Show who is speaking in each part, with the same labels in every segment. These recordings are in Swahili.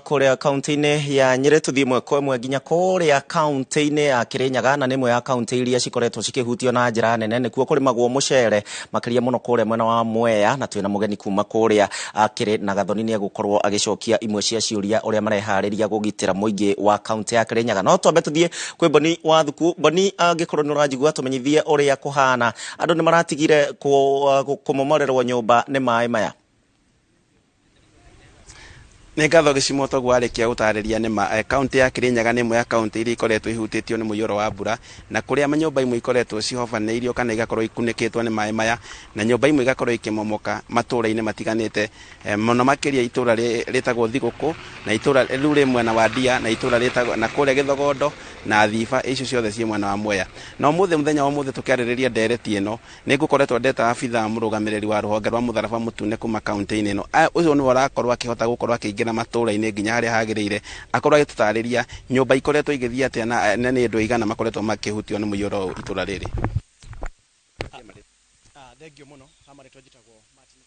Speaker 1: kuria kaunti-ini ya Nyeri tuthie mwe kwa mwe nginya kuria kaunti-ini ya Kirinyaga na nimwe ya kaunti iria cikoretwo cikihutio na njira nene nikuo kurimagwo mucere makiria muno kuria mwena wa Mwea na twina mugeni kuma kuria akiri na Gathoni ni egukorwo agicokia imwe cia ciuria uria marehariria gugitira muingi wa kaunti ya Kirinyaga no twambe tuthie kwi Boni wa Thuku. Boni angikorwo ni urajigua tumenyithie uria kuhana andu ni maratigire kumomorerwo nyumba ni mai maya.
Speaker 2: Ngatho gicimoto gwarikia gutariria nima kaunti ya Kirinyaga ni mwe ya kaunti iri ikoretwo ihutitio ni muyoro wa mbura na kuria manyumba imwe ikoretwo cihofaneirio kana igakorwo ikunikitwo ni mai maya na nyumba imwe igakorwo ikimomoka matura-ini matiganite muno makiria itura ritagwo Thiguku na itura riu ri mwena wa Ndia na itura ritagwo na kuria Githogondo na Thiba icio ciothe cie mwena wa Mwea no muthenya wa muthe tukiaririria ndereti ino ni ngukoretwo ndeta abitha murugamiriri wa ruhonge rwa mutharaba mutune kuma kaunti-ini ino ucio ni warakorwo akihota gukorwo akiingira matura-ini nginya haria hagirire akorwo agitutariria nyumba ikoretwo igithii atia na ni andu igana makoretwo makihutio ni muyoro itura riri.
Speaker 3: Thengio muno hamaretwo njitagwo Martin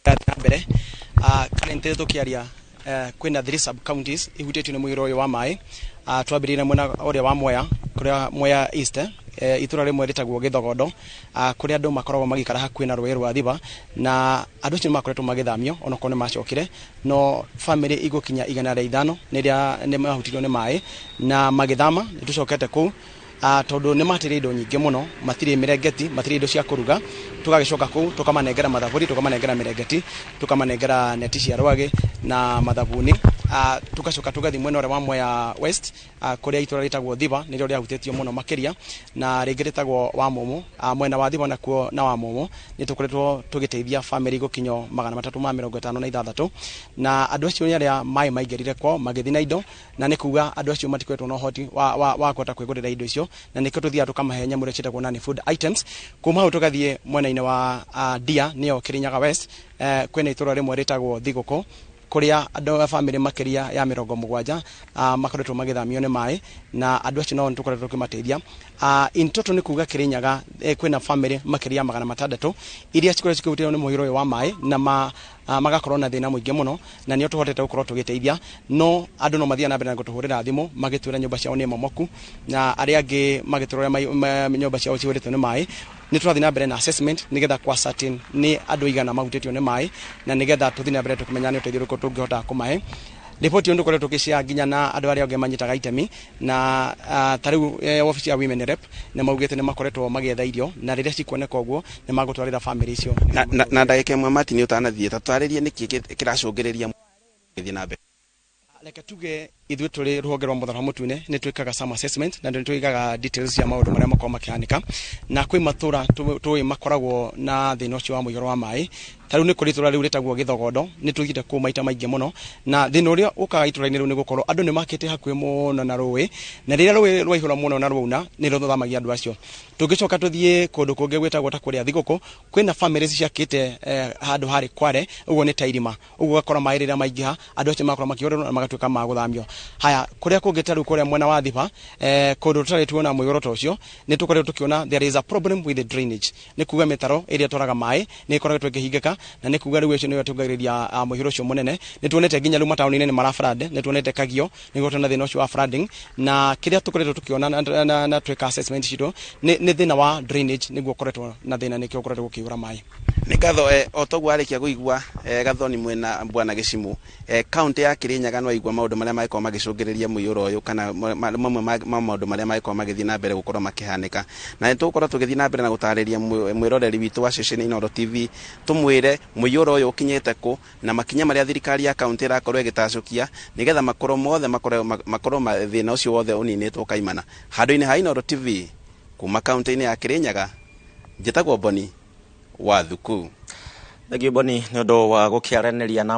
Speaker 3: Kagoda mbere currently tukiaria kwina 3 sub counties ihutitio ni muyoro wa mai twambirire mwena uria wa Mwea kuria Mwea East itura rimwe ritagwo Githogondo kuria andu makoragwo magikara hakuhi na rũĩ rwa Thiba na andu acio makoretwo magithamio ona kone macokire no family igukinya 105 ni mahutirio ni mai na magithama nitucokete kuu tondu ni matire indo nyingi muno matire mirengeti matire indo cia kuruga tugagicoka kuu tukamanengera mathaburi tukamanengera mirengeti tukamanengera neti cia rwagi na mathabuni tugacoka tugathi mwena wa Mwea West kuria itura ritagwo Thiba nirio riahutitio muno makiria na ringi ritagwo wa Momo mwena wa Thiba nakuo na wa Momo ni tukoretwo tugiteithia family gukinyo 356 na andu acio ni aria mai maingirire kwao magithi na indo na ni kuga andu acio matikoretwo no hoti wa kota kwigurira indo icio na nikio tuthia tukamahe nyamure citagwo nani food items kuma hau tugathie mwena-ini wa Ndia nio Kirinyaga West kwena itura rimwe ritagwo Thiguku kuria andu a family makiria ya 70 makoretwo magithamio ni mai na andu acio no tukoretwo tukimateithia in total ni kuga Kirinyaga kwena family makiria 600 iria cikoretwo cikihutio ni muhiro wa mai na magakorwo na thina muingi muno na nio tuhotete gukorwo tugiteithia no andu no mathia na mbere na gutuhurira thimu magitwira nyumba ciao ni momoku na aria angi magitwira nyumba ciao ciuritwo ni mai ni turathi na mbere na assessment nigetha kwa certain ni andu igana mahutitio ni mai na nigetha tuthi na mbere tukimenya ni uteithio uko tungihota kumahe ripoti ndu koretwo giciya nginya na andu aria onge manyitaga itemi na tariu office ya women rep na maugite ni makoretwo magietha irio na riria cikuoneka uguo ni magutwarira family icio
Speaker 2: na ndagike mwe Martin ni utanathie tatwaririe niki kiracungiriria githi na mbere
Speaker 3: leke tuge ithuĩ tũrĩ rũhonge rwa mũtharaba mũtune nĩ twĩkaga some assessment na nĩ twĩkaga details cia maũndũ marĩa makoragwo makĩhanĩka na kwĩ matũra tũĩ makoragwo na thĩna ũcio wa mũiyũro wa maĩ tarĩu nĩ kũrĩ itũra rĩu rĩtagwo Githogondo nĩ tũigĩte kũu maita maingĩ mũno na thĩna ũrĩa ũkaga itũra-inĩ rĩu nĩ gũkorwo andũ nĩ makĩte hakuhĩ mũno na rũĩ na rĩrĩa rũĩ rwaihũra mũno na rwauna nĩ rũthamagia andũ acio tũngĩcoka tũthiĩ kũndũ kũngĩ gwĩtagwo ta kũrĩa Thiguku kwĩna families ciakĩte handũ harĩ Kware ũguo nĩ ta irima ũguo gakora maĩ rĩrĩa maingĩha andũ acio makorwo makĩũrĩrwo na magatuĩka ma gũthamio haya kuria kũngĩ tarĩu kuria mwena wa Thiba kũndũ tũtarĩ tuona mũiyũro ta ũcio nĩ tũkoretwo tũkiona there is a problem with the drainage nĩ kuga mĩtaro ĩrĩa twaraga maĩ nĩ ĩkoretwo ĩkĩhingĩka na nĩ kuga rĩu ũcio nĩ ũtungagĩrĩria mũiyũro ũcio mũnene nĩ tuonete nginya rĩu mataũni-inĩ nĩ mara flood nĩ tuonete Kagio nĩ gũtona thĩna ũcio wa flooding na kĩrĩa tũkoretwo tũkiona na twĩka assessment citũ nĩ thĩna wa drainage nĩguo ũkoretwo na thĩna nĩkĩo ũkoretwo gũkĩihũra maĩ
Speaker 2: nĩ ngatho o toguo arĩkia kũigua Gathoni mwena Bwana Gicimu kaunti ya Kirinyaga no igua maũndũ marĩa magĩkorwo magĩcũngĩrĩria mũiyũro ũyũ kana mamwe ma maũndũ marĩa magĩkorwo magĩthiĩ na mbere gũkorwo makĩhanĩka na nĩ tũgũkorwo tũgĩthiĩ na mbere na gũtarĩria mwĩroreri witũ wa ceceni Inooro TV tũmwĩre mũiyũro ũyũ ũkinyĩte kũ na makinya marĩa thirikari ya kaunti ĩrakorwo ĩgĩtacũkia nĩgetha makorwo mothe makorwo thĩna ũcio wothe ũninĩtwo kaimana handũ-inĩ ha Inooro TV kuma kaunti-inĩ ya Kirinyaga njĩtagwo Boni wa Thuku.
Speaker 1: Thegio Boni nĩ ũndũ wa gũkĩaranĩria na